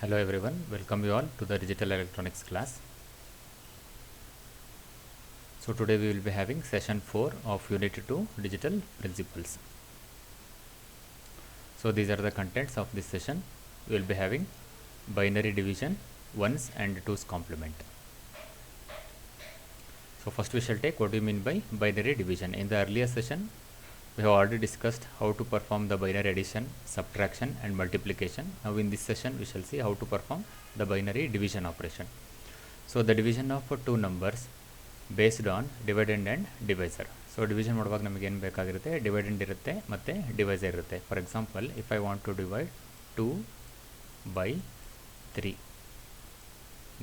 Hello everyone, welcome you all to the digital electronics class. So today we will be having session 4 of unit 2 digital principles. So these are the contents of this session. We will be having binary division, ones and twos complement. So first we shall take what do you mean by binary division. In the earlier session we have already discussed how to perform the binary addition, subtraction and multiplication. Now in this session we shall see how to perform the binary division operation. So the division of two numbers based on dividend and divisor. So division ಮಾಡುವಾಗ ನಮಗೆ ಏನು ಬೇಕಾಗಿರುತ್ತೆ, dividend ಇರುತ್ತೆ ಮತ್ತು divisor ಇರುತ್ತೆ. For example if I want to divide 2 by 3,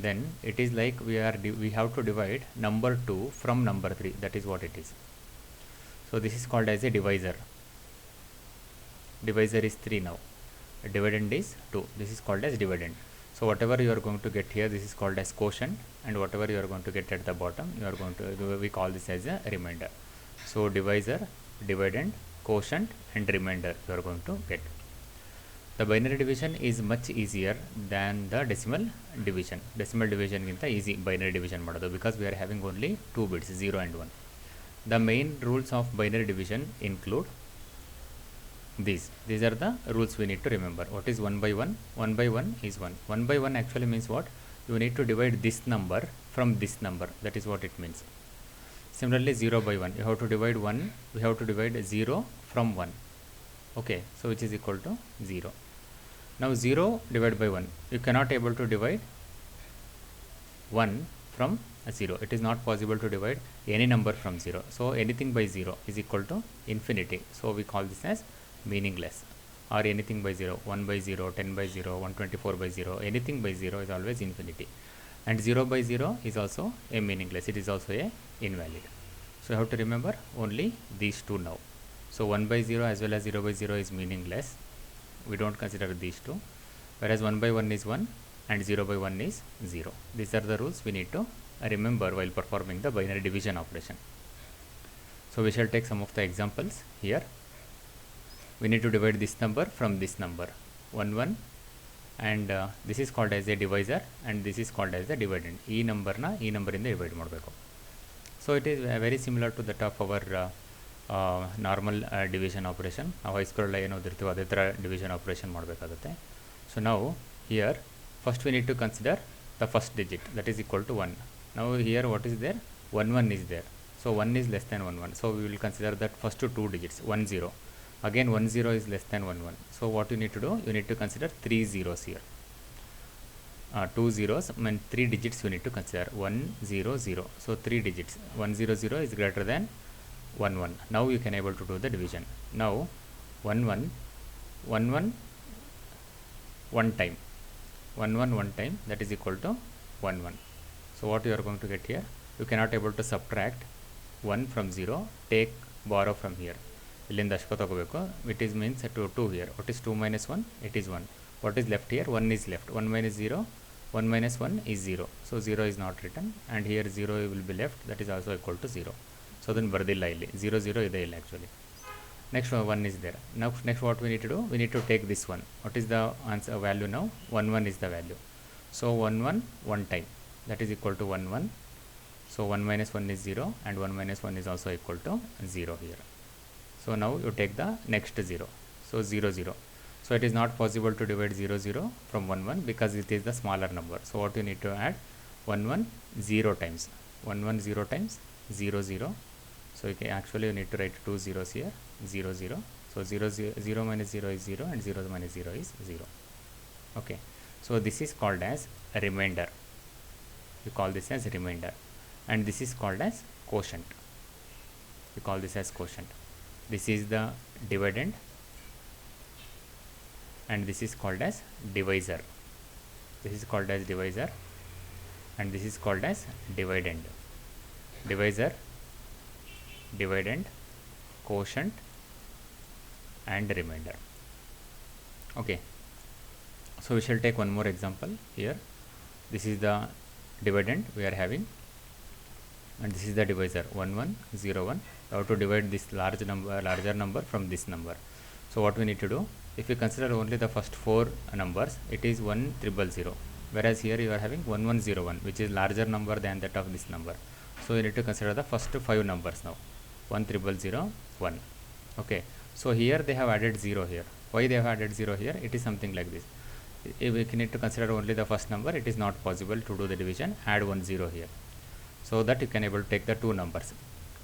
then it is like we have to divide number 2 from number 3. That is what it is. So this is called as a divisor. Divisor is 3 now. Dividend is 2. This is called as dividend. So whatever you are going to get here, this is called as quotient, and whatever you are going to get at the bottom, we call this as a remainder. So divisor, dividend, quotient and remainder you are going to get. The binary division is much easier than the decimal division. Decimal division ginta easy binary division ಮಾಡೋದು, because we are having only 2 bits, 0 and 1. The main rules of binary division include these are the rules we need to remember. What is 1 by 1? 1 by 1 is 1. 1 by 1 actually means what? You need to divide this number from this number. That is what it means. Similarly 0 by 1, you have to divide 1, we have to divide 0 from 1. Okay, so which is equal to 0. Now 0 divided by 1, you cannot able to divide 1 from 0. It is not possible to divide any number from 0. So anything by 0 is equal to infinity. So we call this as meaningless. Or anything by 0, 1 by 0, 10 by 0, 124 by 0, anything by 0 is always infinity. And 0 by 0 is also a meaningless, it is also a invalid. So you have to remember only these two now. So 1 by 0 as well as 0 by 0 is meaningless. We don't consider these two. Whereas 1 by 1 is 1 and 0 by 1 is 0. These are the rules we need to remember while performing the binary division operation. So we shall take some of the examples here. We need to divide this number from this number 1 1, and this is called as a divisor and this is called as the dividend. E number na e number ಇಂದ divide ಮಾಡಬೇಕು. So it is very similar to that of our normal division operation. ನಾವು ಹೈಸ್ಕೂಲಲ್ಲಿ ಏನು ಓದಿರ್ತೀವೋ ಅದೇ ಥರ division operation ಮಾಡಬೇಕಾಗುತ್ತೆ. So now here first we need to consider the first digit, that is equal to 1. Now here what is there? 1 1 is there. So 1 is less than 1 1. So we will consider that first two digits 1 0. Again 1 0 is less than 1 1. So what you need to do? You need to consider 3 zeros here. 2 zeros mean 3 digits you need to consider. 1 0 0. So 3 digits. 1 0 0 is greater than 1 1. Now you can able to do the division. Now 1 1 1 1 1 time. 1 1 1 time, that is equal to 1 1. So what you are going to get here? You cannot able to subtract 1 from 0. Take borrow from here. ಇಲ್ಲಿಂದ ಅಶ್ಕ ತಗೋಬೇಕು. It is means 2 here. What is 2 minus 1? It is 1. What is left here? 1 is left. 1 minus 0. 1 minus 1 is 0. So 0 is not written, and here 0 will be left. That is also equal to 0. So then ಬರ್ದಿಲ್ಲ ಇಲ್ಲಿ 0 0 ಇದೆ ಇಲ್ಲ actually. Next 1 is there. Now next what we need to do? We need to take this one. What is the answer value now? 1 1 is the value. So 1 1 1 time. That is equal to 1 1. So 1 minus 1 is 0, and 1 minus 1 is also equal to 0 here. So now you take the next 0. So 0 0. So it is not possible to divide 0 0 from 1 1 because it is the smaller number. So what you need to add? 1 1 0 times. 1 1 0 times 0 0. So you can actually you need to write 2 zeros here. 0 0. So 0 0, 0 minus 0 is 0, and 0 minus 0 is 0. Okay. So this is called as a remainder. You call this as remainder. And this is called as quotient. You call this as quotient. This is the dividend, and this is called as divisor. This is called as divisor, and this is called as dividend. Divisor, dividend, quotient and remainder. Okay, so we shall take one more example here. This is the dividend we are having, and this is the divisor 1 1 0 1. You have to divide this larger number from this number. So what we need to do? If you consider only the first 4 numbers, it is 1000, whereas here you are having 1101, which is larger number than that of this number. So you need to consider the first 5 numbers now. 1001. Okay, so here they have added 0 here. Why they have added 0 here? It is something like this. If we need to consider only the first number, it is not possible to do the division. Add 10 here, so that you can able to take the 2 numbers.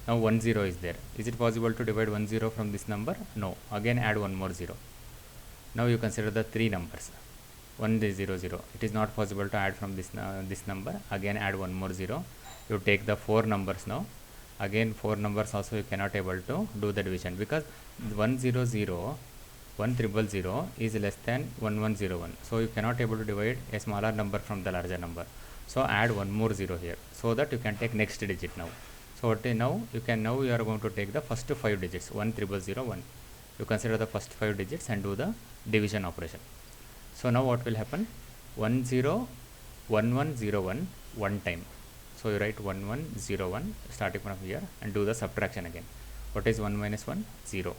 Now 10 is there. Is it possible to divide 10 from this number? No. Again add one more 0. Now you consider the 3 numbers. 100. It is not possible to add from this number. Again add one more 0. You take the 4 numbers now. Again 4 numbers also you cannot able to do the division, because 100 1000 is less than 1101. So you cannot able to divide a smaller number from the larger number. So add one more 0 here, so that you can take next digit now. So now you are going to take the first 5 digits, 1001. You consider the first 5 digits and do the division operation. So now what will happen? 101101 one time. So you write 1101 starting from here and do the subtraction again. What is 1 minus 1? 0.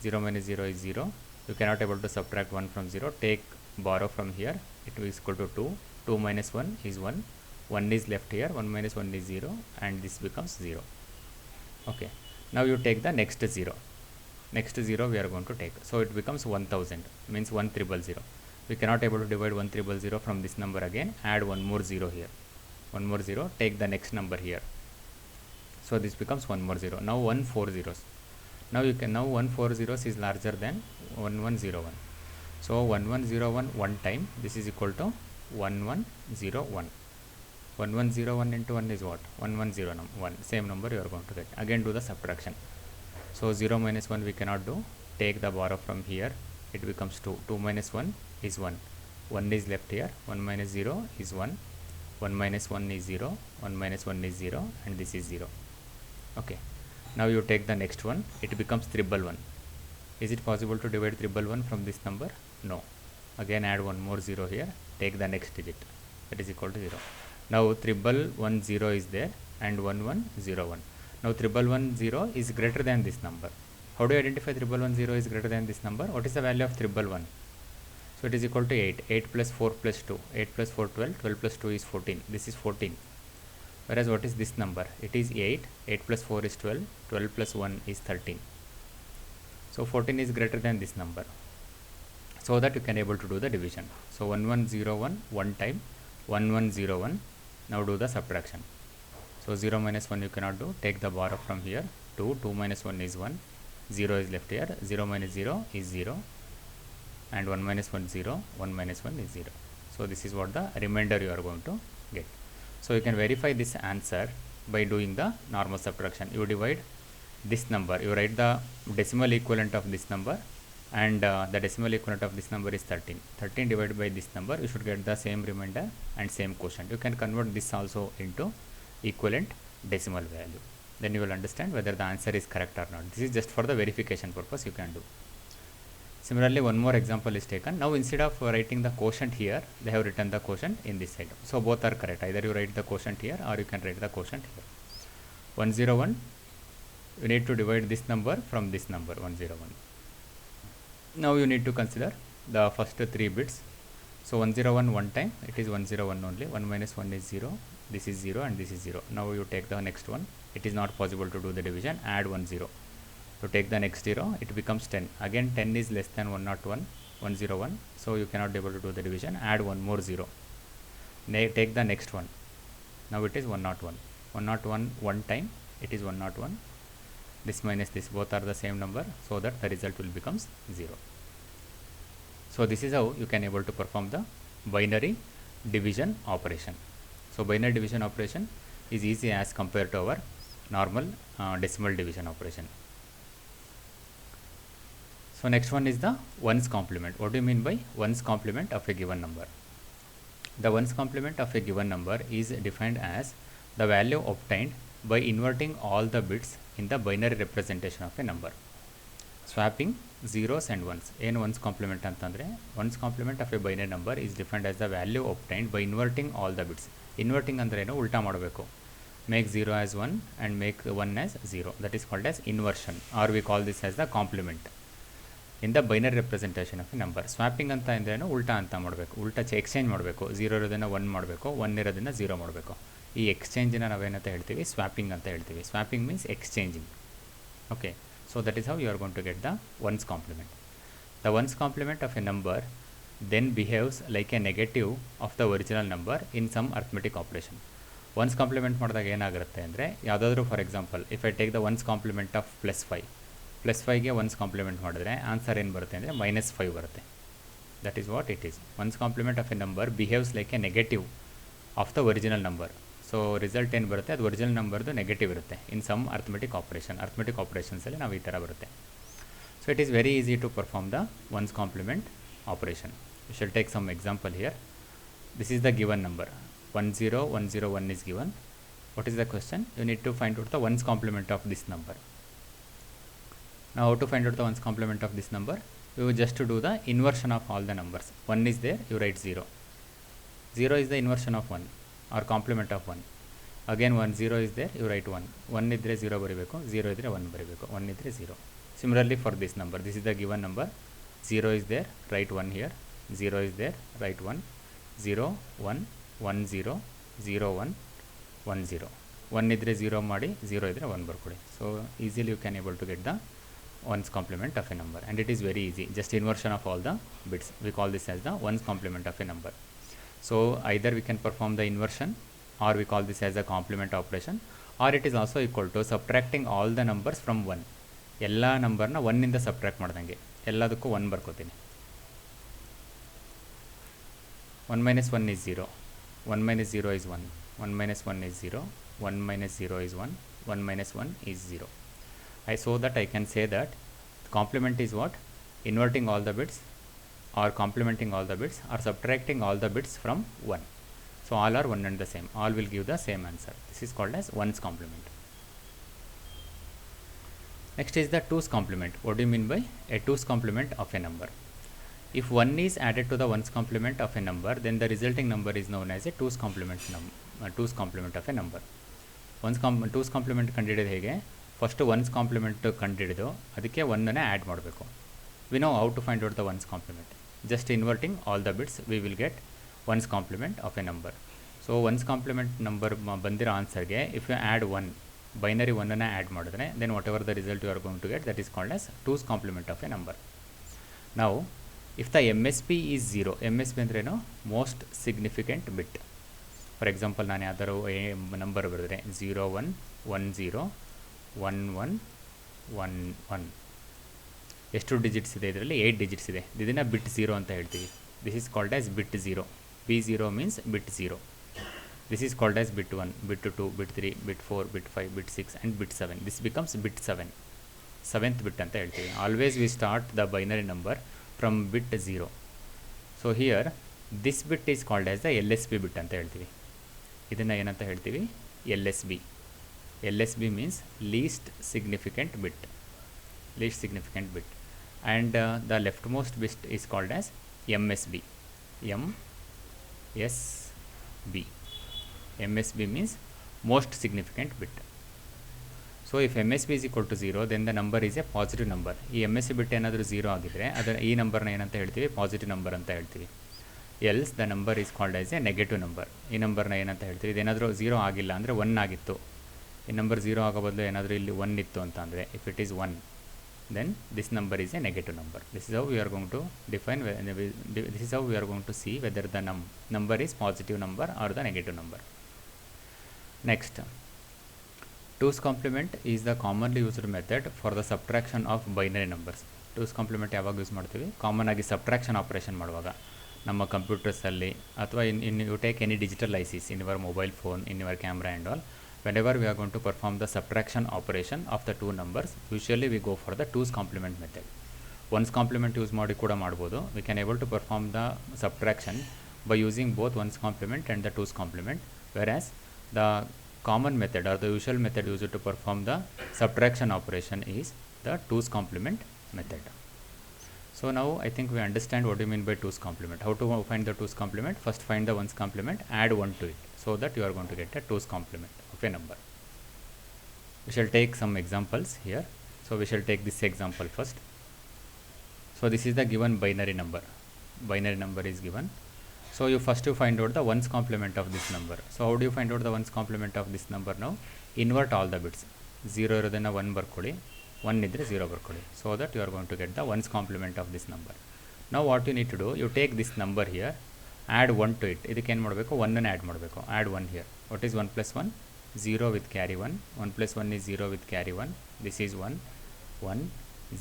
0 minus 0 is 0. You cannot able to subtract 1 from 0. Take borrow from here. It is equal to 2. 2 minus 1 is 1. 1 is left here. 1 minus 1 is 0, and this becomes 0. Okay. Now you take the next 0. Next 0 we are going to take. So it becomes 1000, means 1000. We cannot able to divide 1000 from this number again. Add one more 0 here. One more 0. Take the next number here. So this becomes one more 0. Now 140. Now 140 is larger than 1101. So 1101 one time, this is equal to 1101. 1101 into 1 is what? 1101. Same number you are going to get. Again do the subtraction. So 0 minus 1 we cannot do. Take the borrow from here. It becomes 2. 2 minus 1 is 1. 1 is left here. 1 minus 0 is 1. 1 minus 1 is 0. 1 minus 1 is 0. And this is 0. Okay. Now you take the next one. It becomes 111. Is it possible to divide 111 from this number? No. Again add one more 0 here. Take the next digit. That is equal to 0. Now 1110 is there and 1101. Now 1110 is greater than this number. How do you identify 1110 is greater than this number? What is the value of 1111? So it is equal to 8. 8 plus 4 plus 2. 8 plus 4 12. 12 plus 2 is 14. This is 14. Whereas what is this number? It is 8. 8 plus 4 is 12. 12 plus 1 is 13. So 14 is greater than this number. So that you can able to do the division. So 1101 one time. 1101. Now do the subtraction. So 0 minus 1 you cannot do. Take the borrow from here. 2. 2 minus 1 is 1. 0 is left here. 0 minus 0 is 0. And 1 minus 1 0. 1 minus 1 is 0. So this is what the remainder you are going to get. So you can verify this answer by doing the normal subtraction. You divide this number. You write the decimal equivalent of this number, and the decimal equivalent of this number is 13. 13 divided by this number, you should get the same remainder and same quotient. You can convert this also into equivalent decimal value. Then you will understand whether the answer is correct or not. This is just for the verification purpose you can do. Similarly, one more example is taken. Now instead of writing the quotient here, they have written the quotient in this side. So both are correct. Either you write the quotient here or you can write the quotient here. 101, you need to divide this number from this number 101. Now you need to consider the first 3 bits. So 101 one time, it is 101 only. 1 minus 1 is 0. This is 0 and this is 0. Now you take the next one. It is not possible to do the division. Add 1 0. To take the next 0, it becomes 10. Again 10 is less than 101, 101. So you cannot be able to do the division. Add one more 0. Take the next one. Now it is 101. 101 one time, it is 101. This minus this, both are the same number, so that the result will becomes 0. So this is how you can able to perform the binary division operation. So binary division operation is easy as compared to our normal decimal division operation. So next one is the ones complement. What do you mean by ones complement of a given number? The ones complement of a given number is defined as the value obtained by inverting all the bits in the binary representation of a number. Swapping zeros and ones. ಏನು ones complement ಅಂತಂದರೆ ones complement of a binary number is defined as the value obtained by inverting all the bits. Inverting ಅಂದರೆ ಏನು? ಉಲ್ಟಾ ಮಾಡಬೇಕು. Make 0 as 1 and make 1 as 0. That is called as inversion, or we call this as the complement. In the binary representation of a number. Swapping ಅಂತ ಅಂದ್ರೇನು, ಉಲ್ಟಾ ಅಂತ ಮಾಡಬೇಕು, ಉಲ್ಟಾ ಎಕ್ಸ್ಚೇಂಜ್ ಮಾಡಬೇಕು. 0 ಇರೋದನ್ನು 1 ಮಾಡಬೇಕು, 1 ಇರೋದನ್ನು 0 ಮಾಡಬೇಕು. ಈ ಎಕ್ಸ್ಚೇಂಜಿನ ನಾವೇನಂತ ಹೇಳ್ತೀವಿ, ಸ್ವಾಪಿಂಗ್ ಅಂತ ಹೇಳ್ತೀವಿ. Swapping means exchanging. Okay, so that is how you are going to get the once complement. The once complement of a number then behaves like a negative of the original number in some arithmetic operation. Once compliment ಮಾಡಿದಾಗ ಏನಾಗುತ್ತೆ ಅಂದರೆ, ಯಾವುದಾದ್ರೂ for example if I take the ones complement of +5 ಗೆ once compliment ಮಾಡಿದ್ರೆ answer ಏನು ಬರುತ್ತೆ ಅಂದರೆ -5 ಬರುತ್ತೆ. That is what it is. Once complement of a number behaves like A negative of the original number. So result ಏನು ಬರುತ್ತೆ, ಅದು original ನಂಬರ್ದು negative ಇರುತ್ತೆ ಇನ್ ಸಮ್ ಅರ್ಥಮೆಟಿಕ್ ಆಪ್ರೇಷನ್ಸಲ್ಲಿ ನಾವು ಈ ಥರ ಬರುತ್ತೆ. So it is very easy to perform the once complement operation. We shall take some example here. This is the given number 10101 is given. What is the question? You need to find out the ones complement of this number. Now how to find out the ones complement of this number? You just to do the inversion of all the numbers. 1 is there, you write 0. 0 is the inversion of 1 or complement of 1. Again 0 is there, you write 1. 1 idre 0 ಬರಿಬೇಕು, 0 idre 1 ಬರಿಬೇಕು, 1 idre 0. Similarly for this number, this is the given number. 0 is there, write 1 here. 0 is there, write 1. 0 1 1 0 0 1 1 0. 1 idre 0 ಮಾಡಿ, 0 idre 1 ಬರ್ಕೊಡಿ. So easily you can able to get the ones complement of a number, and it is very easy, just inversion of all the bits. We call this as the ones complement of a number. So either we can perform the inversion, or we call this as a complement operation, or it is also equal to subtracting all the numbers from 1. ಎಲ್ಲ ನಂಬರ್ನ 1 ಇಂದ subtract ಮಾಡ್ದಂಗೆ ಎಲ್ಲದಕ್ಕೂ 1 ಬರ್ಕೋತೀನಿ. 1 minus 1 is 0, 1 minus 0 is 1, 1 minus 1 is 0, 1 minus 0 is 1, 1 minus 1 is 0. So that I can say that complement is what? Inverting all the bits, or complementing all the bits, or subtracting all the bits from 1. So all are one and the same, all will give the same answer. This is called as ones complement. Next is the twos complement. What do you mean by a twos complement of a number? If 1 is added to the ones complement of a number, then the resulting number is known as a twos complement of a number. twos complement ಕಂಡುಹಿಡಿಯೋದು ಹೇಗೆ? First once complement ಕಂಡುಹಿಡಿದು ಅದಕ್ಕೆ 1ಅನ್ನು add ಮಾಡಬೇಕು. We know how to find out the once complement. Just inverting all the bits we will get one's complement of a number. So one's complement number ಬಂದಿರೋ ಆನ್ಸರ್ಗೆ if you add 1, binary 1ಅನ್ನು add ಮಾಡಿದ್ರೆ then whatever the result you are going to get, that is called as twos complement of a number. ನಾವು if the MSB is 0, MSB ಅಂದ್ರೇನು, most significant bit. For example ನಾನು ಯಾವ್ದಾರು number ಬರೆದ್ರೆ 0 1 1 0 1 1 1 1, ಎಷ್ಟು digits ಇದೆ ಇದರಲ್ಲಿ? 8 digits ಇದೆ. ಇದನ್ನು ಬಿಟ್ 0 ಅಂತ ಹೇಳ್ತೀವಿ. This is called as bit 0. B0 means bit 0. This is called as bit 1, bit 2, bit 3, bit 4, bit 5, bit 6 and bit 7. This becomes bit 7, 7th ಬಿಟ್ ಅಂತ ಹೇಳ್ತೀವಿ. Always we start the binary number from bit 0. So here this bit is called as the LSB bit ಅಂತ ಹೇಳ್ತೀವಿ. ಇದನ್ನು ಏನಂತ ಹೇಳ್ತೀವಿ? LSB. LSB means least significant bit. And the leftmost bit is called as MSB. MSB means most significant bit. So if MSB is equal to 0, then the number is a positive number. ಈ MSB ಬಿಟ್ಟು ಏನಾದರೂ 0 ಆಗಿದ್ರೆ ಅದರ ಈ ನಂಬರ್ನ ಏನಂತ ಹೇಳ್ತೀವಿ? Positive number ಅಂತ ಹೇಳ್ತೀವಿ. Else the number is called as A negative number. ಈ ನಂಬರ್ನ ಏನಂತ ಹೇಳ್ತೀವಿ? ಇದೇನಾದರೂ 0 ಆಗಿಲ್ಲ ಅಂದರೆ 1 ಆಗಿತ್ತು, ಈ ನಂಬರ್ 0 ಆಗೋ ಬದಲು ಏನಾದರೂ ಇಲ್ಲಿ 1 ಇತ್ತು ಅಂತ ಅಂದರೆ, if it is 1, then this number is a negative number. This is how we are going to define, this is how we are going to see whether the number is positive number or the negative number. Next, twos complement is the commonly used method for the subtraction of binary numbers. twos complement ಯಾವಾಗ use ಮಾಡ್ತೀವಿ? Common ಆಗಿ subtraction operation ಮಾಡುವಾಗ ನಮ್ಮ ಕಂಪ್ಯೂಟರ್ಸಲ್ಲಿ, ಅಥವಾ if you take any digital ICs in your mobile phone, in your camera and all, whenever we are going to perform the subtraction operation of the two numbers, usually we go for the twos complement method. ones complement use ಮಾಡಿ ಕೂಡ ಮಾಡ್ಬೋದು. we can able to perform the subtraction by using both ones complement and the twos complement, whereas the common method or the usual method used to perform the subtraction operation is the twos complement method. So now I think we understand what you mean by twos complement. How to find the twos complement? First find the ones complement, add 1 to it, so that you are going to get a twos complement of a number. We shall take some examples here. So we shall take this example first. So So this is the given binary number. Binary number is given. So you first find out the ones complement of this number. So how do you find out the ones complement of this number now? Invert all the bits. 0 ಇರೋದನ್ನು 1 ಬರ್ಕೊಳ್ಳಿ, 1 ಇದ್ದರೆ 0 ಬರ್ಕೊಳ್ಳಿ. So that you are going to get the ones complement of this number. Now what you need to do, you take this number here, add 1 to it. ಇದಕ್ಕೆ ಏನು ಮಾಡಬೇಕು, 1 add ಮಾಡಬೇಕು. add 1 here. What is 1 plus 1? 0 with carry 1. 1 plus 1 is 0 with carry 1. This is 1, 1,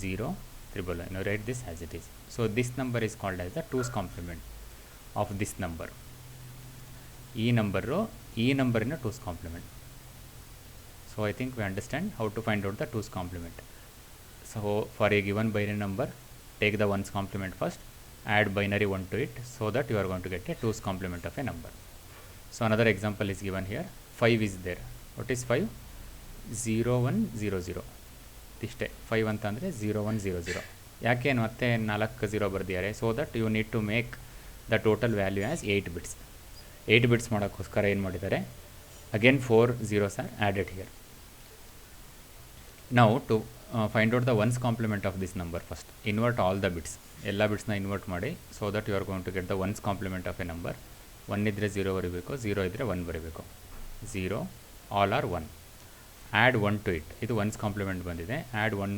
0, triple 1. Now write this as it is. So this number is called as the 2's complement of this number. ಈ ನಂಬರಿನ 2's complement. So I think we understand how to find out the 2's complement. So for a given binary number, take the 1's complement first, add binary 1 to it, so that you are going to get a 2's complement of a number. So another example is given here. 5 is there. What is 5? 0 1 0 0. ಇಷ್ಟೇ 5 ಅಂತಂದರೆ 0 1 0 0. ಯಾಕೆ ಮತ್ತೆ 4 0 ಬರ್ದಿದ್ದಾರೆ? So that you need to make the total value as 8 bits. 8 bits ಮಾಡೋಕ್ಕೋಸ್ಕರ ಏನು ಮಾಡಿದ್ದಾರೆ, again 4 zeros are added here. Now to find out the ones complement of this number, first invert all the bits. ಎಲ್ಲ ಬಿಟ್ಸ್ನ invert ಮಾಡಿ, so that you are going to get the once complement of a number. 1 ಇದ್ದರೆ 0 ಬರೀಬೇಕು, 0 ಇದ್ದರೆ 1 ಬರೀಬೇಕು. 0 all are 1. Add 1 to it. ಇದು one's complement ಬಂದಿದೆ. Add 1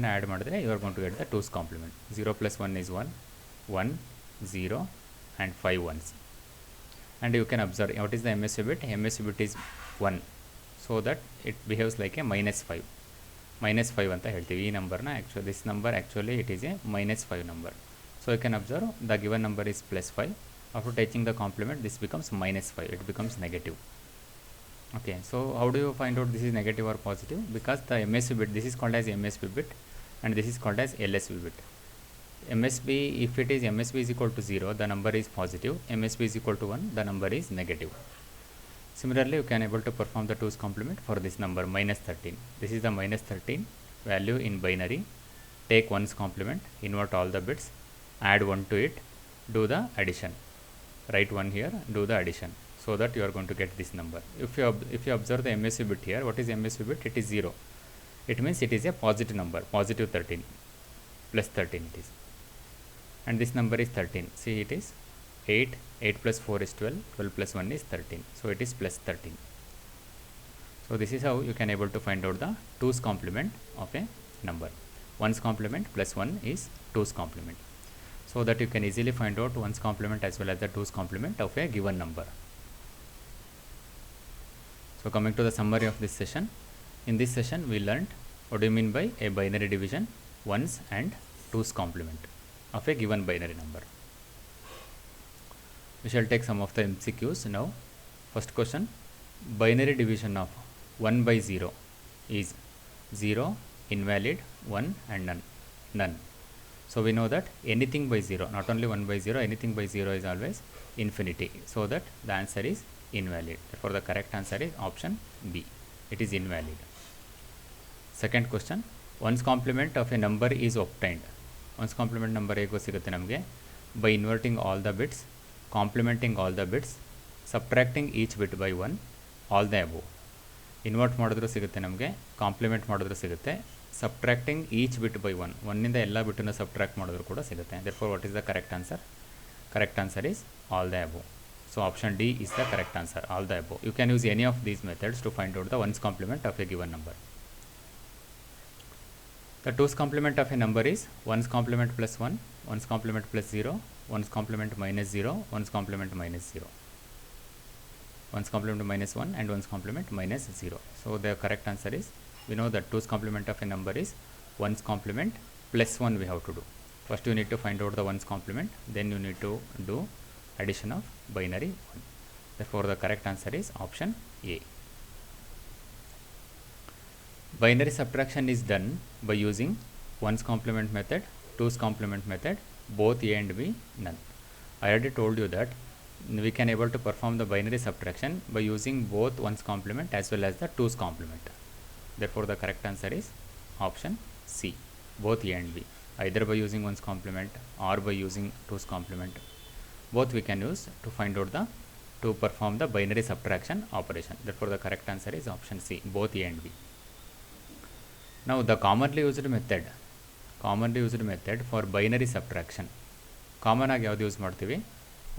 add ಮಾಡಿದ್ರೆ you are going to get the 2's complement. 0 plus 1 is 1, 1, 0 and 5 ones. And you can observe what is the MSB bit. MSB bit is 1, so that it behaves like a -5. -5 ಅಂತ ಹೇಳ್ತೀವಿ ಈ ನಂಬರ್ನ. Actually this number actually it is a -5 number. So you can observe the given number is +5. After taking the complement, this becomes -5. It becomes negative. Okay, so how do you find out this is negative or positive? Because the MSB bit, this is called as MSB bit and this is called as LSB bit. MSB, if it is MSB is equal to 0, the number is positive. MSB is equal to 1, the number is negative. Similarly, you can able to perform the 2's complement for this number -13. This is the -13 value in binary. Take 1's complement, invert all the bits, add 1 to it, do the addition. Write 1 here, do the addition, so that you are going to get this number. If you observe the MSB bit here, what is MSB bit? It is 0. It means it is a positive number, positive 13, plus 13 it is. And this number is 13. See, it is 8, 8 plus 4 is 12, 12 plus 1 is 13. So it is plus 13. So this is how you can able to find out the 2's complement of a number. 1's complement plus 1 is 2's complement. So that you can easily find out 1's complement as well as the 2's complement of a given number. So coming to the summary of this session. In this session we learned what do you mean by a binary division, 1's and 2's complement of a given binary number. We shall take some of the MCQs now. First question, binary division of 1 by 0 is 0, invalid, 1 and none. None. So we know that anything by 0, not only 1 by 0, anything by 0 is always infinity. So that the answer is invalid. Therefore the correct answer is option B. It is invalid. Second question, 1's complement of a number is obtained. 1's complement number ಹೇಗೋ ಸಿಗುತ್ತೆ ನಮಗೆ by inverting all the bits, complementing all the bits, subtracting each bit by 1, all the above. Invert ಮಾಡಿದ್ರು ಸಿಗುತ್ತೆ ನಮಗೆ, compliment ಮಾಡಿದ್ರು ಸಿಗುತ್ತೆ, subtracting each bit by 1, 1ನಿಂದ ಎಲ್ಲ ಬಿಟ್ಟನ್ನು subtract ಮಾಡಿದ್ರು ಕೂಡ ಸಿಗುತ್ತೆ. therefore what is the correct answer? Correct answer is all the above. So option D is the correct answer, all the above. You can use any of these methods to find out the 1's complement of a given number. The 2's complement of a number is 1's complement plus 1, 1's complement plus 0, 1's complement minus 0, 1's complement minus 0. 1's complement minus 1 and 1's complement minus 0. So the correct answer is, we know that 2's complement of a number is 1's complement plus 1 we have to do. First you need to find out the 1's complement, then you need to do addition of binary 1. Therefore the correct answer is option A. Binary subtraction is done by using 1's complement method, 2's complement method, both A and B, none. I already told you that we can able to perform the binary subtraction by using both 1's complement as well as the 2's complement. Therefore the correct answer is option C, both A and B, either by using 1's complement or by using 2's complement. Both we can use to find out to perform the binary subtraction operation. Therefore the correct answer is option C, both A and B. Now the commonly used method commonly used method for binary subtraction. Common ಆಗಿ ಯಾವ್ದು use ಮಾಡ್ತೀವಿ?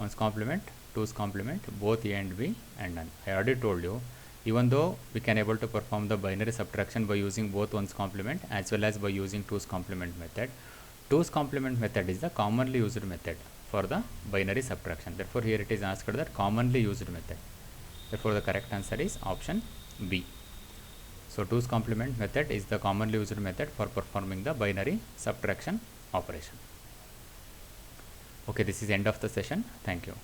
One's complement, two's complement, both A and B and none. I already told you, even though we can able to perform the binary subtraction by using both ones complement as well as by using two's complement method, two's complement method is the commonly used method for the binary subtraction. Therefore here it is asked that commonly used method. Therefore the correct answer is option B. So two's complement method is the commonly used method for performing the binary subtraction operation. Okay, this is end of the session. Thank you.